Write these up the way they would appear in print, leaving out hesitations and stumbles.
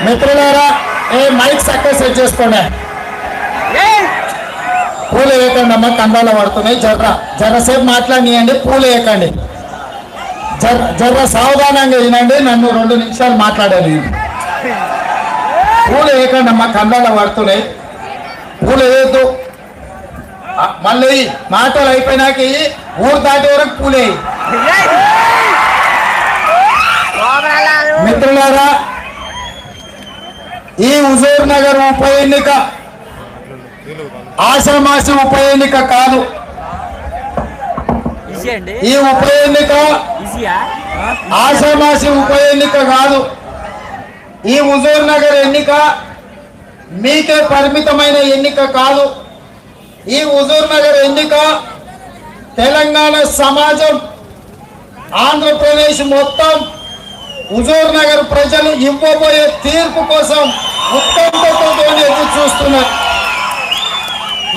మిత్రులారా ఏ mic success set చేసుకోండి. పూలు వేయకండి అమ్మ, కందాలు పడుతున్నాయి. జర్రసేపు మాట్లాడియండి, పూలు వేయకండి. జర్ర సావధానంగా వినండి, నన్ను 2 నిమిషాలు మాట్లాడాలి. పూలు వేయకండి అమ్మ, కందాలు పడుతున్నాయి. పూలు వేయద్దు. మళ్ళీ మాటలు అయిపోయినాక ఊరు దాటే వరకు పూలే. మిత్రులారా, ఈ హుజూర్ నగర్ ఉప ఎన్నిక ఆషామాషి ఉప ఎన్నిక కాదు. ఈ ఉప ఎన్నిక ఆషామాషి ఉప ఎన్నిక కాదు. ఈ హుజూర్ నగర్ ఎన్నిక మీకే పరిమితమైన ఎన్నిక కాదు. ఈ హుజూర్ నగర్ ఎన్నిక తెలంగాణ సమాజం, ఆంధ్రప్రదేశ్ మొత్తం, హుజూర్ నగర్ ప్రజలు ఇవ్వబోయే తీర్పు కోసం ఉత్కంఠతో ఎదురు చూస్తున్నారు.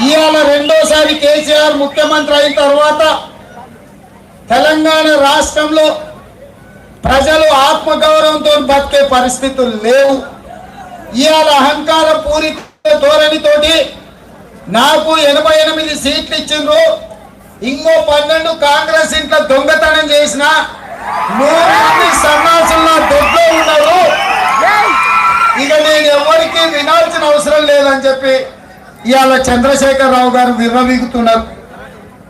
ఇవాళ 2వసారి కేసీఆర్ ముఖ్యమంత్రి అయిన తర్వాత తెలంగాణ రాష్ట్రంలో ప్రజలు ఆత్మగౌరవంతో బతికే పరిస్థితులు లేవు. ఇవాళ అహంకార పూరిత ధోరణితోటి నాకు 88 సీట్లు ఇచ్చిండ్రు, ఇంకో 12 కాంగ్రెస్ ఇంట్లో దొంగతనం చేసిన 100 మంది సన్నాసుల్లో దొడ్లో ఉన్నారు. ఇక నేను ఎవరికి వినాల్సిన అవసరం లేదని చెప్పి ఇవాళ చంద్రశేఖరరావు గారు విర్రవీగుతున్నారు.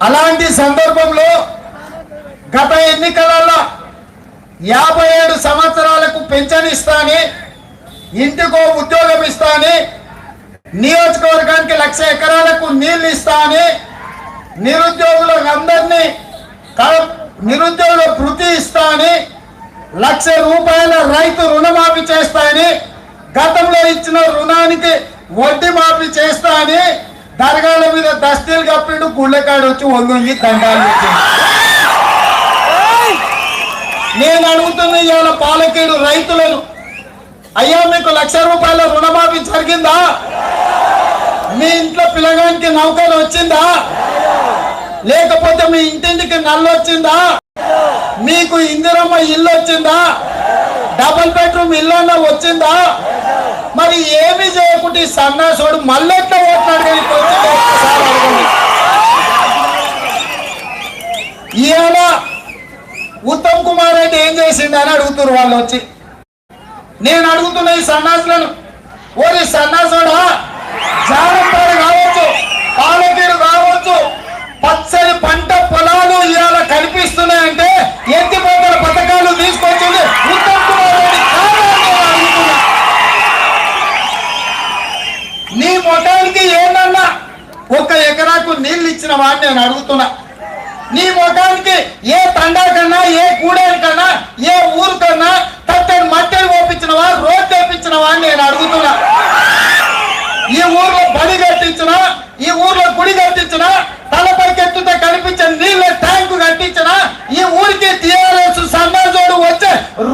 అలాంటి సందర్భంలో గత ఎన్నికలలో 57 సంవత్సరాలకు పెన్షన్ ఇస్తాని, ఇంటికో ఉద్యోగం ఇస్తాని, నియోజకవర్గానికి 1,00,000 ఎకరాలకు నీళ్లు ఇస్తాని, నిరుద్యోగులకు అందరినీ నిరుద్యోగుల వృత్తి ఇస్తాని, 1,00,000 రూపాయల రైతు రుణమాఫీ చేస్తాని, గతంలో ఇచ్చిన రుణానికి వడ్డీ మాఫీ చేస్తా అని దర్గాల మీద దస్తీలు కప్పిడు, గుళ్ళకాడు వచ్చి ఒంగి దండాలు ఇచ్చింది. నేను అడుగుతున్న ఇవాళ పాలకేడు రైతులను, అయ్యా మీకు 1,00,000 రూపాయల రుణమాఫీ జరిగిందా? మీ ఇంట్లో పిల్లగానికి నౌకలు వచ్చిందా? లేకపోతే మీ ఇంటింటికి నల్లు వచ్చిందా? మీకు ఇందిరమ్మ ఇల్లు వచ్చిందా? డబుల్ బెడ్రూమ్ ఇల్లు వచ్చిందా? మరి ఏమి చేయకుంటే సన్నాసోడు మళ్ళెట్లా ఓట్లాడు. ఇవాళ ఉత్తమ్ కుమార్ రెడ్డి ఏం చేసిండు అని అడుగుతున్నారు వాళ్ళు వచ్చి. నేను అడుగుతున్న ఈ సన్నాసులను, ఓరి సన్నాసోడా, జాగ్రత్తలు కావచ్చు, పాలకీడు కావచ్చు, పచ్చని పంట పొలాలు ఇవాళ కనిపిస్తున్నాయంటే ఎత్తిపోతల పథకాలు తీసుకొచ్చింది ఉత్తమ్ కుమార్ రెడ్డి కాదని అడుగుతున్నా. నీ మొఖానికి ఏమన్నా 1 ఎకరాకు నీళ్ళు ఇచ్చిన వాడిని నేను అడుగుతున్నా. నీ మొఖానికి ఏ తండా కన్నా, ఏ కూడేరు కన్నా, ఏ ఊరు కన్నా తట్టని మట్టని ఓపించినవా, రోడ్డు వేపించినవా అని నేను అడుగుతున్నా. ఈ ఊర్లో బడి కట్టించిన, ఈ ఊర్లో గుడి కట్టించిన, తలపైకి ఎత్తుతే కనిపించిన నీళ్ళ ట్యాంకు కట్టించిన, ఈ ఊరికి టీఆర్ఎస్ సన్నాజోడు వచ్చే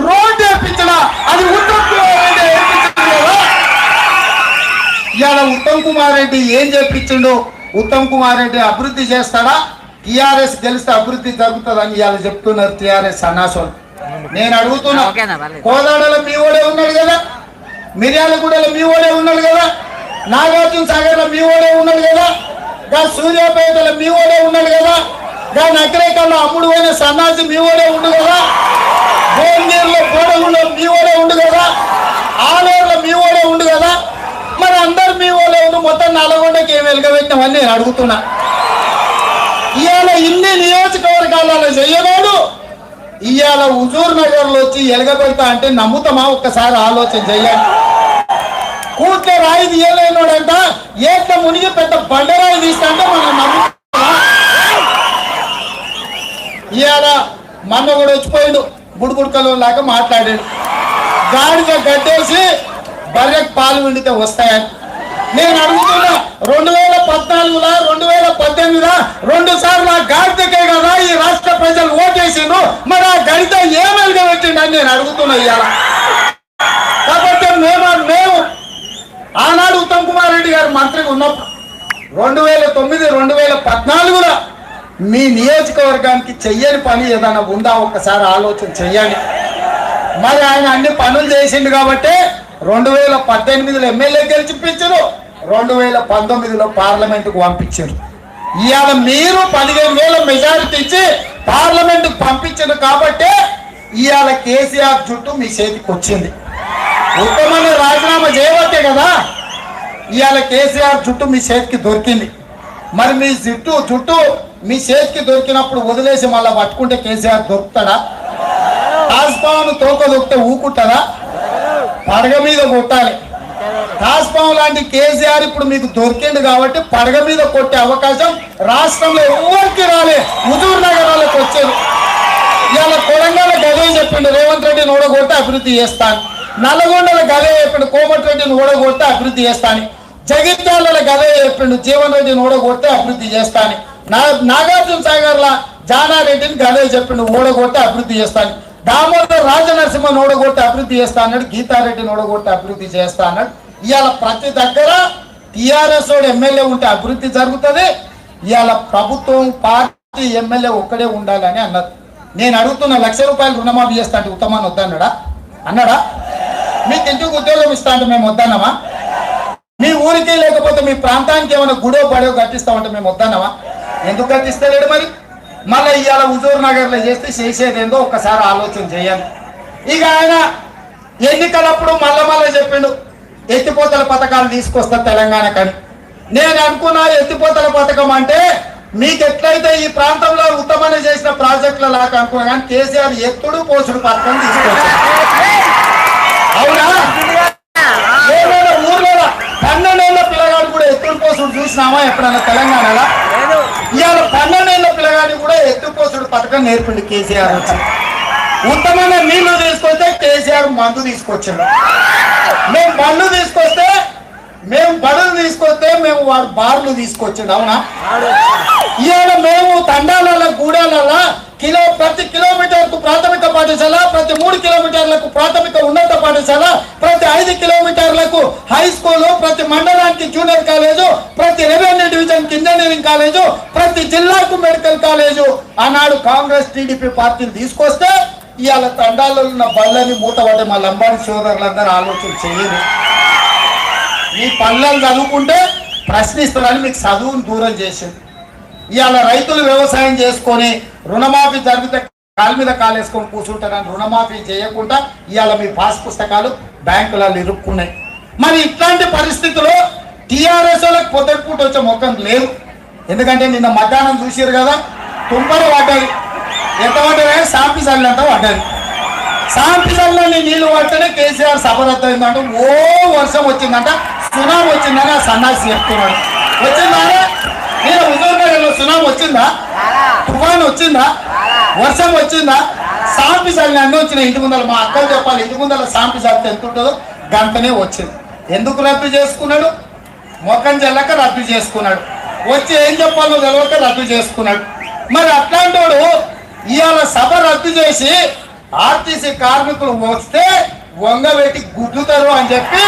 రోడ్డు వేపించిన, అది ఉత్తమ్ కుమార్ రెడ్డి వేయించింది కదా. ఇవాళ ఉత్తమ్ కుమార్ రెడ్డి ఏం చెప్పించిండు? ఉత్తమ్ కుమార్ రెడ్డి అభివృద్ధి చేస్తాడా? టీఆర్ఎస్ గెలిస్తే అభివృద్ధి జరుగుతుందని ఇవాళ చెప్తున్నారు టీఆర్ఎస్ సన్నాసోడు. నేను అడుగుతున్నా, కోదాడలో మీ ఓడే ఉన్నాడు కదా, మిర్యాలగూడలో మీ ఓడే ఉన్నాడు కదా, నాగార్జున సాగర్ లో మీ ఓడే ఉన్నాడు కదా, గా సూర్యాపేటలో మీ ఓడే ఉన్నాడు కదా, గా నకరేకల్లో అమ్ముడు పోయిన సన్నాసి మీ ఓడే ఉండు కదా, భువనగిరిలో కోడగులో మీ ఓడే ఉండు కదా, ఆలేరులో మీ ఓడే ఉండు కదా. మరి అందరు మీ ఓడే ఉండు, మొత్తం నల్గొండకి ఏమి వెలుగబెట్టినామని నేను అడుగుతున్నా. ఇవాళ ఇన్ని నియోజకవర్గాలలో చెయ్యనోడు ఇవాళ హుజూర్ నగర్ లో వచ్చి ఎలగబెడతా అంటే నమ్ముతామా? ఒక్కసారి ఆలోచన చెయ్యాలి. కూట్లే రాయి తీయలేనోడంట ఏట్ల మునిగి పెద్ద బండరాయి తీస్తుంటే మనం నమ్ముతామా? ఇవాళ మొన్న కూడా వచ్చిపోయాడు, బుడుబుడకలో లాగా మాట్లాడాడు. గాడిగా గడ్డేసి బర్రెకు పాలు విండితే వస్తాయని నేను అడుగుతున్నా. 2014 2018 2 సార్లు ఆ గాడిదకే కదా ఈ రాష్ట్ర ప్రజలు ఓటేసిండు. మరి ఆ గడిత ఏ వెలుగా పెట్టిండని నేను అడుగుతున్నా. ఇవాళ కాబట్టి మేము ఆనాడు ఉత్తమ్ కుమార్ రెడ్డి గారు మంత్రిగా ఉన్నప్పుడు 2009 2014 మీ నియోజకవర్గానికి చెయ్యని పని ఏదైనా ఉందా? ఒక్కసారి ఆలోచన చెయ్యాలి. మరి ఆయన అన్ని పనులు చేసిండు కాబట్టి 2018లో ఎమ్మెల్యే గెలిచిపించారు, 2019లో పార్లమెంటుకు పంపించారు. ఇవాళ మీరు 15,000 మెజారిటీ ఇచ్చి పార్లమెంటుకు పంపించారు కాబట్టి ఇవాళ కేసీఆర్ జుట్టు మీ చేతికి వచ్చింది. ఉత్తమని రాజీనామా చేయవట్టే కదా ఇవాళ కేసీఆర్ జుట్టు మీ చేతికి దొరికింది. మరి మీ జుట్టు మీ చేతికి దొరికినప్పుడు వదిలేసి మళ్ళీ పట్టుకుంటే కేసీఆర్ దొరుకుతాడా? తాజ్పాను తోక దొరికితే ఊకుంటారా? పడగ మీద కొట్టాలి. తాజ్పాము లాంటి కేసీఆర్ ఇప్పుడు మీకు దొరికింది కాబట్టి పడగ మీద కొట్టే అవకాశం రాష్ట్రంలో ఎవరికి రాలే, హుజూర్ నగర్ వాళ్ళకి వచ్చేది. ఇవాళ కొడంగల్ గదే చెప్పిండు రేవంత్ రెడ్డిని ఓడగొట్టి అభివృద్ధి చేస్తాను, నల్గొండల గదే చెప్పిండు కోమటిరెడ్డిని ఓడగొట్టి అభివృద్ధి చేస్తాను, జగిత్యాల గదే చెప్పిండు జీవన్ రెడ్డిని ఓడగొట్టి అభివృద్ధి చేస్తాను, నాగార్జున సాగర్ల జానారెడ్డిని గదే చెప్పిండు ఓడగొట్టి అభివృద్ధి చేస్తాను, దామోదర్ రాజనరసింహని ఓడగొట్టి అభివృద్ధి చేస్తా అన్నాడు, గీతారెడ్డిని ఓడగొట్టి అభివృద్ధి చేస్తా అన్నాడు. ఇవాళ ప్రతి దగ్గర టీఆర్ఎస్ ఎమ్మెల్యే ఉంటే అభివృద్ధి జరుగుతుంది. ఇవాళ ప్రభుత్వం పార్టీ ఎమ్మెల్యే ఒక్కడే ఉండాలని అన్నారు. నేను అడుగుతున్న ₹1,00,000 రుణమాఫీ చేస్తా అంటే ఉత్తమాన్ని వద్దన్నాడా? అన్నాడా? మీకు ఇంటికి ఉద్యోగం ఇస్తా అంటే మేము వద్దన్నామా? మీ ఊరికి లేకపోతే మీ ప్రాంతానికి ఏమైనా గుడో పడో కట్టిస్తామంటే మేము వద్దన్నామా? ఎందుకు కట్టిస్తలేడు? మరి మళ్ళీ ఇవాళ హుజూర్ నగర్లో చేస్తే చేసేదేందో ఒక్కసారి ఆలోచన చేయాలి. ఇక ఆయన ఎన్నికలప్పుడు మళ్ళా చెప్పిండు ఎత్తిపోతల పథకాలు తీసుకొస్తా తెలంగాణకని. నేను అనుకున్నా ఎత్తిపోతల పథకం అంటే మీకు ఎట్లయితే ఈ ప్రాంతంలో ఉత్తమని చేసిన ప్రాజెక్టుల లాగా అనుకున్నా, కానీ కేసీఆర్ ఎత్తుడు పోసుడు పథకం తీసుకొచ్చారు. అవునా? ఏమైనా ఊర్లో 12 ఏళ్ల పిల్లగాడు కూడా ఎత్తుడు పోసుడు చూసినామా ఎప్పుడన్నా తెలంగాణలో? ఇవాళ 12 ఏళ్ల పిల్లగాడిని కూడా ఎత్తుపోసుడు పథకం నేర్పిండు కేసీఆర్ వచ్చి. ఉత్తమైన నీళ్లు తీసుకొస్తే కేసీఆర్ మందు తీసుకొచ్చాడు. మేము బళ్ళు తీసుకొస్తే మేము వాడు బార్లు తీసుకొచ్చాడు. అవునా? ఇవాళ మేము తండాల గూడాలలో ప్రతి కిలోమీటర్కు ప్రాథమిక పాఠశాల, ప్రతి 3 కిలోమీటర్లకు ప్రాథమిక ఉన్నత పాఠశాల, ప్రతి 5 కిలోమీటర్లకు హై స్కూలు, ప్రతి మండలానికి జూనియర్ కాలేజు, ప్రతి రెవెన్యూ డివిజన్కి ఇంజనీరింగ్ కాలేజు, ప్రతి జిల్లాకు మెడికల్ కాలేజు ఆనాడు కాంగ్రెస్ టీడీపీ పార్టీని తీసుకొస్తే ఇవాళ తండాల్లో ఉన్న బళ్ళని మూతపడ్డ మా లంబాడి సోదరులందరూ ఆలోచన చేయదు. మీ పల్లెలు చదువుకుంటే ప్రశ్నిస్తారని మీకు చదువును దూరం చేసింది. ఇవాళ రైతులు వ్యవసాయం చేసుకొని రుణమాఫీ జరిగితే కాలు మీద కాలేసుకొని కూర్చుంటారని రుణమాఫీ చేయకుండా ఇవాళ మీ పాస్ పుస్తకాలు బ్యాంకులలో ఇరుక్కున్నాయి. మరి ఇట్లాంటి పరిస్థితుల్లో టీఆర్ఎస్ వాళ్ళకి పొద్దుపూట వచ్చే ముఖం లేదు. ఎందుకంటే నిన్న మధ్యాహ్నం చూసారు కదా, తుంపర పడ్డది. ఎంత పడ్డది? సాంపి చల్లంత పడ్డది. సాంపి చల్లని నీళ్లు పడితేనే కేసీఆర్ సభ రద్దయిందంట. ఓ వర్షం వచ్చిందంట, సునామీ వచ్చిందని ఆ సన్నాసి చెప్తున్నాడు. వచ్చిందా? నేను హుజూర్ నగర్లో సునామీ వచ్చిందా? తుఫాను వచ్చిందా? వర్షం వచ్చిందా? సాంపి చల్లని అన్నీ వచ్చినాయి. ఇంటి ముందర మా అక్కలు చెప్పాలి, ఇంటి ముందర సాంపి చల్లితే ఎంత ఉంటుందో గంటనే వచ్చింది. ఎందుకు రద్దు చేసుకున్నాడు? మొఖం చెల్లక రద్దు చేసుకున్నాడు. వచ్చి ఏం చెప్పాలో తెలియక రద్దు చేసుకున్నాడు. మరి అట్లాంటి వాడు ఇవాళ సభ రద్దు చేసి ఆర్టీసీ కార్మికులు వస్తే వంగబెట్టి గుద్దుతారు అని చెప్పి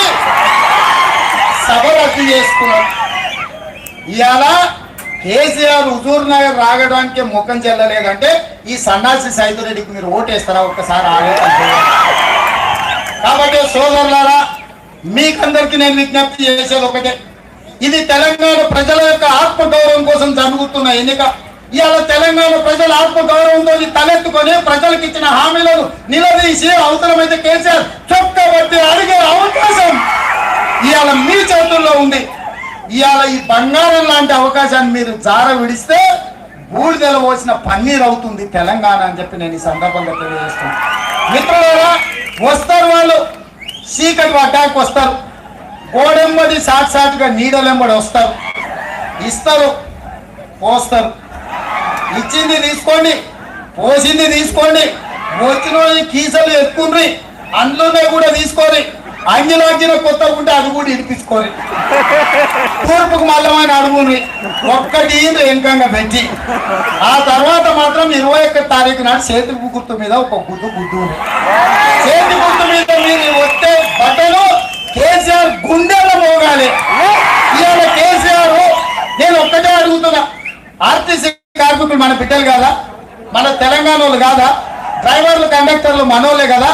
సభ రద్దు చేసుకున్నాడు. ఇవాళ కేసీఆర్ హుజూర్ నగర్ రాగడానికి ముఖం చెల్లలేదంటే ఈ సన్నాసి సైదురెడ్డికి మీరు ఓటేస్తారా? ఒక్కసారి ఆలోచన చేయాలి. కాబట్టి సోదరులారా, మీకందరికీ నేను విజ్ఞప్తి చేసేది ఒకటే, ఇది తెలంగాణ ప్రజల యొక్క ఆత్మగౌరవం కోసం జరుగుతున్న ఎన్నిక. ఇవాళ తెలంగాణ ప్రజల ఆత్మగౌరవంతో తలెత్తుకొని ప్రజలకు ఇచ్చిన హామీలను నిలదీసి అవసరమైతే కేసీఆర్ చొక్కబట్టి అడిగే అవకాశం ఇవాళ మీ చేతుల్లో ఉంది. ఇవాళ ఈ బంగారం లాంటి అవకాశాన్ని మీరు జార విడిస్తే బూడిదెల పోసిన పన్నీర్ అవుతుంది తెలంగాణ అని చెప్పి నేను ఈ సందర్భంగా తెలియజేస్తున్నాను. మిత్రులారా, వస్తారు వాళ్ళు, చీకటి పడ్డానికి వస్తారు, గోడెంబడి సాటుగా నీడలెంబడి వస్తారు, ఇస్తారు, పోస్తారు. ఇచ్చింది తీసుకోండి, పోసింది తీసుకోండి, వచ్చిన కీసలు ఎక్కుండ్రి, అందులోనే కూడా తీసుకోండి, అంగిలాంచిన కొత్త ఉంటే అది కూడా ఇడిపించుకోండి, తూర్పుకు మల్లమైన అడుగుని ఒక్కటి వెనుకంగా పెంచి ఆ తర్వాత మాత్రం 21 తారీఖు నాడు చేతి గుర్తు మీద ఒక గుద్దు చేతి గుర్తు మీద మీరు వస్తే బట్టలు కేసీఆర్ గుండెల్లో మోగాలి. ఇవాళ కేసీఆర్ నేను ఒక్కటే అడుగుతున్నా, ఆర్టీసీ కార్మికులు మన బిడ్డలు కాదా? మన తెలంగాణ వాళ్ళు కాదా? డ్రైవర్లు కండక్టర్లు మనోళ్ళే కదా?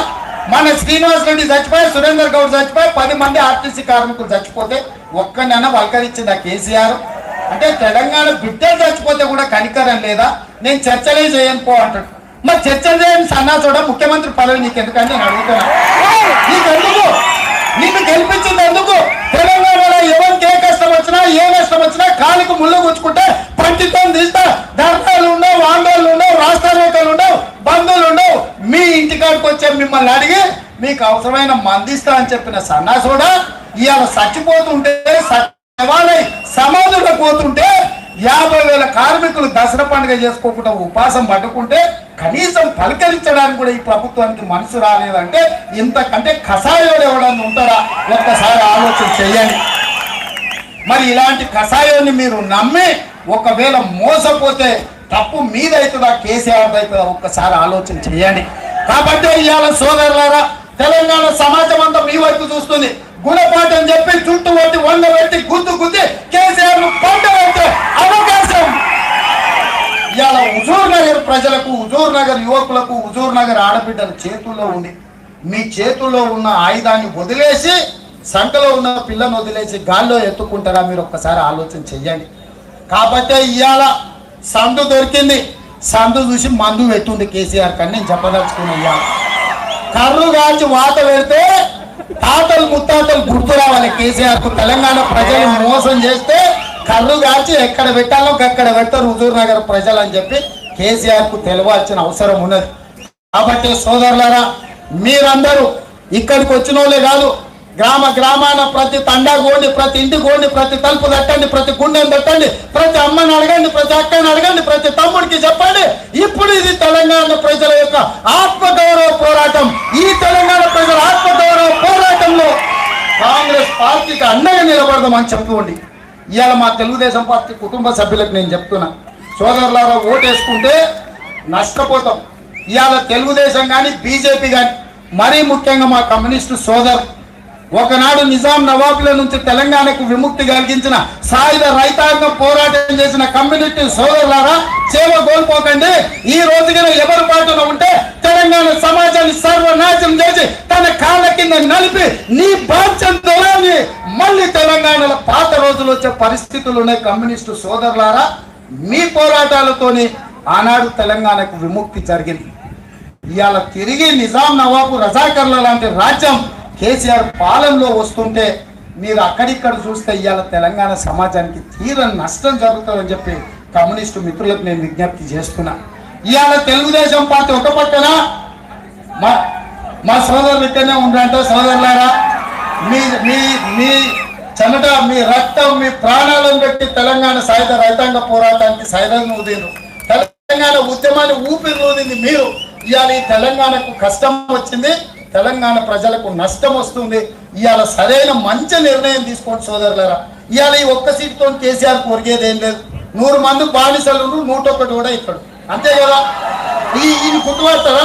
మన శ్రీనివాస్ రెడ్డి చచ్చిపోయి, సురేందర్ గౌడ్ చచ్చిపోయి, 10 మంది ఆర్టీసీ కార్మికులు చచ్చిపోతే ఒక్కనైనా పలకరించిందా కేసీఆర్? అంటే తెలంగాణ బిడ్డలు చచ్చిపోతే కూడా కనికరం లేదా? నేను చర్చలే చేయను పో అంటాడు. మరి చర్చలు చేయని సన్నాసుడ ముఖ్యమంత్రి పదవి నీకెందుకని నేను అడుగుతున్నా. నీకెందుకు? నిన్ను గెలిపించింది ఎందుకు? తెలంగాణలో ఎవరికి ఏ కష్టం వచ్చినా ఏ నష్టం వచ్చినా కాలికి ముళ్ళు గుచ్చుకుంటే పంటితో తీస్తా. ధర్నాలు ఉండవు, ఆందోళనలు ఉండవు, రాష్ట్రాలు ఉండవు, బంధువులు ఉండవు. మీ ఇంటికాడికి వచ్చే మిమ్మల్ని అడిగి మీకు అవసరమైన మందిస్తా అని చెప్పిన సన్నాసుడ ఇవాళ చచ్చిపోతుంటే, సమాధులకు పోతుంటే 50,000 కార్మికులు దసరా పండుగ చేసుకోకుండా ఉపాసం పట్టుకుంటే కనీసం పలకరించడానికి కూడా ఈ ప్రభుత్వానికి మనసు రాలేదంటే ఇంతకంటే కషాయోడు ఎవడన్నా ఉంటాడా? ఒక్కసారి ఆలోచన చెయ్యండి. మరి ఇలాంటి కషాయాన్ని మీరు నమ్మి ఒకవేళ మోసపోతే తప్పు మీదైతుందా కేసీఆర్ అవుతుందా? ఒక్కసారి ఆలోచన చేయండి. కాబట్టి ఇవాళ సోదరులారా, తెలంగాణ సమాజం అంతా మీ వైపు చూస్తుంది. గుణపాఠం చెప్పి చుట్టూ పెట్టి 100 పెట్టి గుద్ది కేసీఆర్ ను పంట పెట్టే అవకాశం ఇవాళ హుజూర్ నగర్ ప్రజలకు, హుజూర్ నగర్ యువకులకు, హుజూర్ నగర్ ఆడబిడ్డల చేతుల్లో ఉంది. మీ చేతుల్లో ఉన్న ఆయుధాన్ని వదిలేసి, సంకలో ఉన్న పిల్లను వదిలేసి గాల్లో ఎత్తుకుంటారా? మీరు ఒక్కసారి ఆలోచన చెయ్యండి. కాబట్టి ఇవాళ సందు దొరికింది, సందు చూసి మందు పెట్టుంది కేసీఆర్ కన్నా నేను చెప్పదలుచుకున్నా. ఇవాళ కర్రు కాల్చి వాత పెడితే తాతలు ముత్తాతలు గుర్తు రావాలి కేసీఆర్ కు. తెలంగాణ ప్రజలు మోసం చేస్తే కర్రు కాల్చి ఎక్కడ పెట్టాలో అక్కడ పెడతారు హుజూర్ నగర్ ప్రజలు అని చెప్పి కేసీఆర్ కు తెలవాల్సిన అవసరం ఉన్నది. కాబట్టి సోదరులారా, మీరందరూ ఇక్కడికి వచ్చిన వాళ్ళే కాదు, గ్రామాన ప్రతి తండా కోండి, ప్రతి ఇంటి కోండి, ప్రతి తలుపు తట్టండి, ప్రతి గుండెని తట్టండి, ప్రతి అమ్మని అడగండి, ప్రతి అక్కని అడగండి, ప్రతి తమ్ముడికి చెప్పండి. ఇప్పుడు ఇది తెలంగాణ ప్రజల యొక్క ఆత్మగౌరవ పోరాటం. ఈ తెలంగాణ ప్రజల ఆత్మగౌరవ పోరాటంలో కాంగ్రెస్ పార్టీకి అండగా నిలబడదామని చెప్పుకోండి. ఇవాళ మా తెలుగుదేశం పార్టీ కుటుంబ సభ్యులకు నేను చెప్తున్నా, సోదరులారా, ఓటేసుకుంటే నష్టపోతాం. ఇవాళ తెలుగుదేశం కానీ బీజేపీ కానీ, మరీ ముఖ్యంగా మా కమ్యూనిస్టు సోదరు, ఒకనాడు నిజాం నవాబుల నుంచి తెలంగాణకు విముక్తి కలిగించిన సాయుధ రైతాంగం పోరాటం చేసిన కమ్యూనిటీ సోదరులారా, చేవ కోల్పోకండి. ఈ రోజుగా ఎవరి పాటున ఉంటే తెలంగాణ సమాజాన్ని సర్వనాశనం చేసి తన కాళ్ళ కింద నలిపి నీ బాధ్యతని మళ్ళీ తెలంగాణలో పాత రోజులు వచ్చే పరిస్థితులు ఉన్నాయి. కమ్యూనిస్టు సోదరులారా, మీ పోరాటాలతోని ఆనాడు తెలంగాణకు విముక్తి జరిగింది. ఇవాళ తిరిగి నిజాం నవాబు రజాకర్ల లాంటి రాజ్యం కేసీఆర్ పాలనలో వస్తుంటే మీరు అక్కడిక్కడ చూస్తే ఇవాళ తెలంగాణ సమాజానికి తీరని నష్టం జరుగుతుందని చెప్పి కమ్యూనిస్టు మిత్రులకు నేను విజ్ఞప్తి చేస్తున్నా. ఇవాళ తెలుగుదేశం పార్టీ ఒక పక్కన మా సోదరులు ఇక్కడనే ఉండంటే, సోదరులారా, మీ మీ మీ చెమట, మీ రక్తం, మీ ప్రాణాలను పెట్టి తెలంగాణ సాయుధ రైతాంగ పోరాటానికి సైదంగా ఊదిరు. తెలంగాణ ఉద్యమాన్ని ఊపిరి ఊదింది మీరు. ఇవాళ ఈ తెలంగాణకు కష్టం వచ్చింది, తెలంగాణ ప్రజలకు నష్టం వస్తుంది. ఇవాళ సరైన మంచి నిర్ణయం తీసుకోండి సోదరులారా. ఇవాళ ఈ ఒక్క సీటుతో కేసీఆర్ కొరిగేది ఏం లేదు. 100 మంది బానిసలు 101 కూడా ఇస్తాడు, అంతే కదా. ఈయన కుట్టుబడతారా?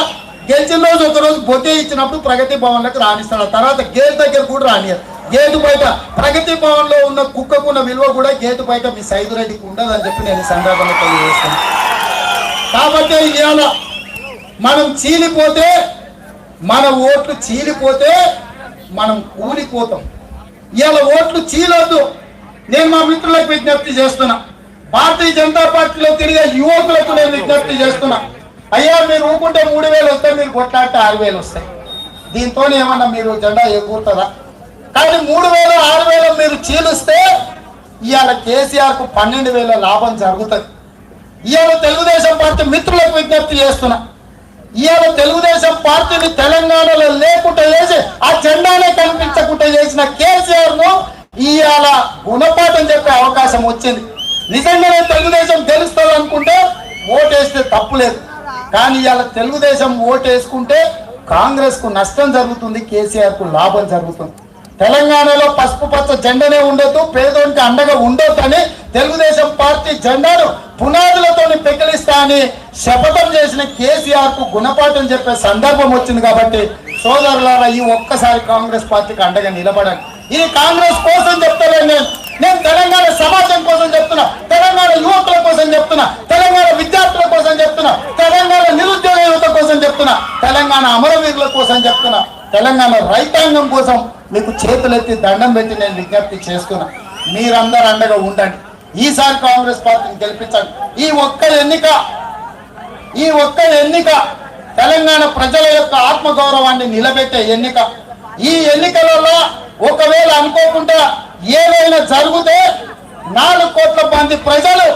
గెలిచిన రోజు ఒకరోజు బొకే ఇచ్చినప్పుడు ప్రగతి భవన్లకు రాణిస్తాడు, తర్వాత గేట్ దగ్గర కూడా రానియరు. గేటు బయట ప్రగతి భవన్ లో ఉన్న కుక్కకున్న విలువ కూడా గేటు బయట మీ సైదురెడ్డికి ఉండదని చెప్పి నేను సందర్భంగా తెలియజేస్తాను. కాబట్టి ఇవాళ మనం చీలిపోతే, మన ఓట్లు చీలిపోతే మనం కూలిపోతాం. ఇవాళ ఓట్లు చీలొద్దు. నేను మా మిత్రులకు విజ్ఞప్తి చేస్తున్నా, భారతీయ జనతా పార్టీలో తిరిగే యువకులకు నేను విజ్ఞప్తి చేస్తున్నా. అయ్యా, మీరు ఊకుంటే 3,000 వస్తాయి, మీరు కొట్లాడితే 6,000 వస్తాయి. దీంతో ఏమన్నా మీరు జెండా ఎగురుతుందా? కానీ 3,000 6,000 మీరు చీలిస్తే ఇవాళ కేసీఆర్ కు 12,000 లాభం జరుగుతుంది. ఇవాళ తెలుగుదేశం పార్టీ మిత్రులకు విజ్ఞప్తి చేస్తున్నా, ఇవాళ తెలుగుదేశం పార్టీని తెలంగాణలో లేకుండా చేసి ఆ జెండానే కనిపించకుండా చేసిన కేసీఆర్ ను ఇవాళ గుణపాఠం చెప్పే అవకాశం వచ్చింది. నిజంగానే తెలుగుదేశం గెలుస్తుంది అనుకుంటే ఓటేస్తే తప్పులేదు. కానీ ఇవాళ తెలుగుదేశం ఓటేసుకుంటే కాంగ్రెస్ కు నష్టం జరుగుతుంది, కేసీఆర్ కు లాభం జరుగుతుంది. తెలంగాణలో పసుపు పచ్చ జెండానే ఉండొద్దు, పేదోనికి అండగా ఉండొద్దు అని తెలుగుదేశం పార్టీ జెండాను పునాదులతో పెకిలిస్తా అని శపథం చేసిన కేసీఆర్ కు గుణపాఠం చెప్పే సందర్భం వచ్చింది. కాబట్టి సోదరులారా, ఈ ఒక్కసారి కాంగ్రెస్ పార్టీకి అండగా నిలబడండి. ఇది కాంగ్రెస్ కోసం చెప్తలేను, నేను తెలంగాణ సమాజం కోసం చెప్తున్నా, తెలంగాణ యువకుల కోసం చెప్తున్నా, తెలంగాణ విద్యార్థుల కోసం చెప్తున్నా, తెలంగాణ నిరుద్యోగ యువత కోసం చెప్తున్నా, తెలంగాణ అమరవీరుల కోసం చెప్తున్నా, తెలంగాణ రైతాంగం కోసం మీకు చేతులెత్తి దండం పెట్టి నేను విజ్ఞప్తి చేస్తున్నా. మీరందరూ అండగా ఉండండి. ఈసారి కాంగ్రెస్ పార్టీని గెలిపించండి. ఈ ఒక్క ఎన్నిక తెలంగాణ ప్రజల యొక్క ఆత్మగౌరవాన్ని నిలబెట్టే ఎన్నిక. ఈ ఎన్నికలలో ఒకవేళ అనుకోకుండా ఏదైనా జరిగితే 4 కోట్ల మంది ప్రజలు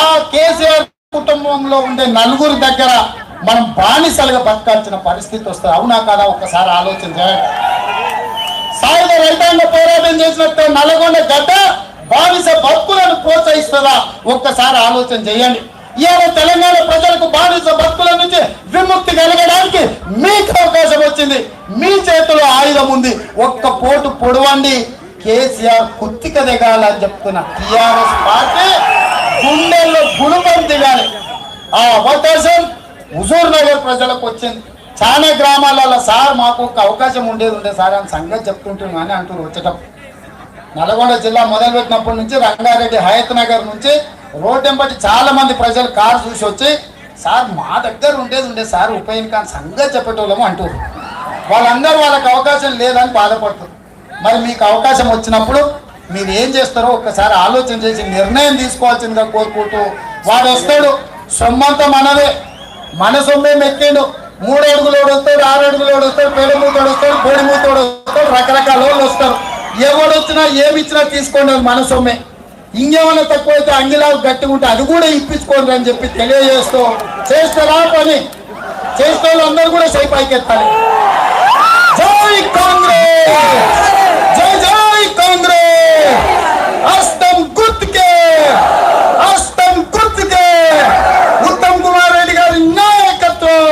ఆ కేసీఆర్ కుటుంబంలో ఉండే 4 దగ్గర మనం బానిసలుగా బతకాల్సిన పరిస్థితి వస్తుంది. అవునా కాదా? ఒక్కసారి ఆలోచన చేయండి. సాయుధ రైతాంగ పోరాటం చేసినట్టు నల్గొండ గడ్డ బానిస బతుకులను ప్రోత్సహిస్తుందా? ఒక్కసారి ఆలోచన చేయండి. ఇవాళ తెలంగాణ ప్రజలకు బానిస బతుకుల నుంచి విముక్తి కలగడానికి మీకు అవకాశం వచ్చింది. మీ చేతిలో ఆయుధం ఉంది. ఒక్క పోటు పొడవండి, కేసీఆర్ కుత్తిక దిగాలని చెప్తున్నా. టిఆర్ఎస్ పార్టీ గుండెల్లో గుణపం దిగాలి. ఆ అవకాశం హుజూర్ నగర్ ప్రజలకు వచ్చింది. చాలా గ్రామాలలో సార్ మాకు ఒక అవకాశం ఉండేది సార్ అని సంగతి చెప్తుంటున్నాను అని అంటారు. వచ్చేటప్పుడు నల్గొండ జిల్లా మొదలుపెట్టినప్పటి నుంచి రంగారెడ్డి హయత్ నగర్ నుంచి రోడ్డెంబటి చాలా మంది ప్రజలు కారు చూసి వచ్చి సార్ మా దగ్గర ఉండేది సార్ ఉప ఎన్నిక సంగతి చెప్పేటోళ్ళము అంటారు. వాళ్ళందరూ వాళ్ళకి అవకాశం లేదని బాధపడుతుంది. మరి మీకు అవకాశం వచ్చినప్పుడు మీరు ఏం చేస్తారో ఒక్కసారి ఆలోచన చేసి నిర్ణయం తీసుకోవాల్సిందిగా కోరుకుంటూ, వాడు వస్తాడు సొమ్మంతా మనదే, మన సొమ్మే మెక్కిండు. 3 అడుగులోడు వస్తాడు, 6 అడుగులోడు వస్తాడు, పేడమూతోడు వస్తాడు, కోడిమూతోడు వస్తాడు, రకరకాల వాళ్ళు వస్తారు. ఎవడు వచ్చినా ఏమి ఇచ్చినా తీసుకోండి, అది మన సొమ్మే. ఇంకేమైనా తక్కువైతే అంగిలాలు గట్టిగా ఉంటే అది కూడా ఇప్పించుకోండి అని చెప్పి తెలియజేస్తూ, చేస్తారా పని చేస్తే వాళ్ళందరూ కూడా సై పైకెత్తాలి. జై కాంగ్రెస్, జై జై కాంగ్రెస్. హస్తం గుర్తుకే, హస్తం గుర్తుకే. ఉత్తమ్ కుమార్ రెడ్డి గారి నాయకత్వం,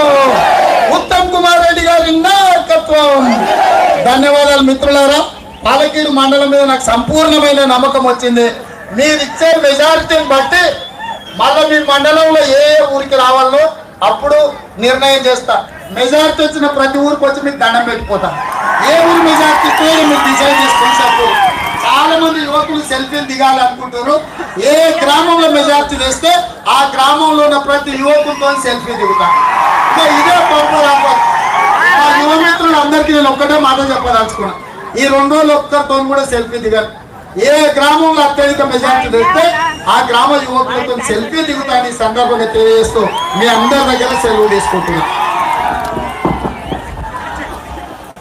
ఉత్తమ్ కుమార్ రెడ్డి గారి నాయకత్వం. ధన్యవాదాలు మిత్రులారా. పాలకీడు మండలం మీద నాకు సంపూర్ణమైన నమ్మకం వచ్చింది. మీరు ఇచ్చే మెజారిటీని బట్టి మళ్ళీ మీ మండలంలో ఏ ఊరికి రావాలో అప్పుడు నిర్ణయం చేస్తా. మెజారిటీ వచ్చిన ప్రతి ఊరికి వచ్చి మీకు దండం పెట్టిపోతా. ఏ ఊరు మెజారిటీ ఇస్తే మీరు డిసైడ్ చేసుకొని చెప్పు. చాలా మంది యువకులు సెల్ఫీలు దిగాలనుకుంటారు. ఏ గ్రామంలో మెజారిటీ తెస్తే ఆ గ్రామంలో ఉన్న ప్రతి యువకులతో సెల్ఫీ దిగుతా. ఇదే పర్పస్. ఆ యువ మిత్రులు అందరికీ నేను ఒక్కటే మాట చెప్పదలుచుకున్నా. ఈ 2 రోజులు ఒక్కరితో కూడా సెల్ఫీ దిగారు. ఏ గ్రామంలో అత్యధిక మెజార్టీ తెస్తే ఆ గ్రామ యువకులతో సెల్ఫీ దిగుతాను. ఈ సందర్భంగా తెలియజేస్తూ మీ అందరి దగ్గర సెలవు తీసుకుంటున్నా.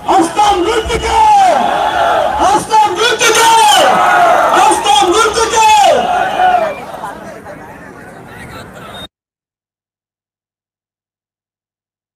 హస్తం గుర్తుకే, హస్తం గుర్తుకే, హస్తం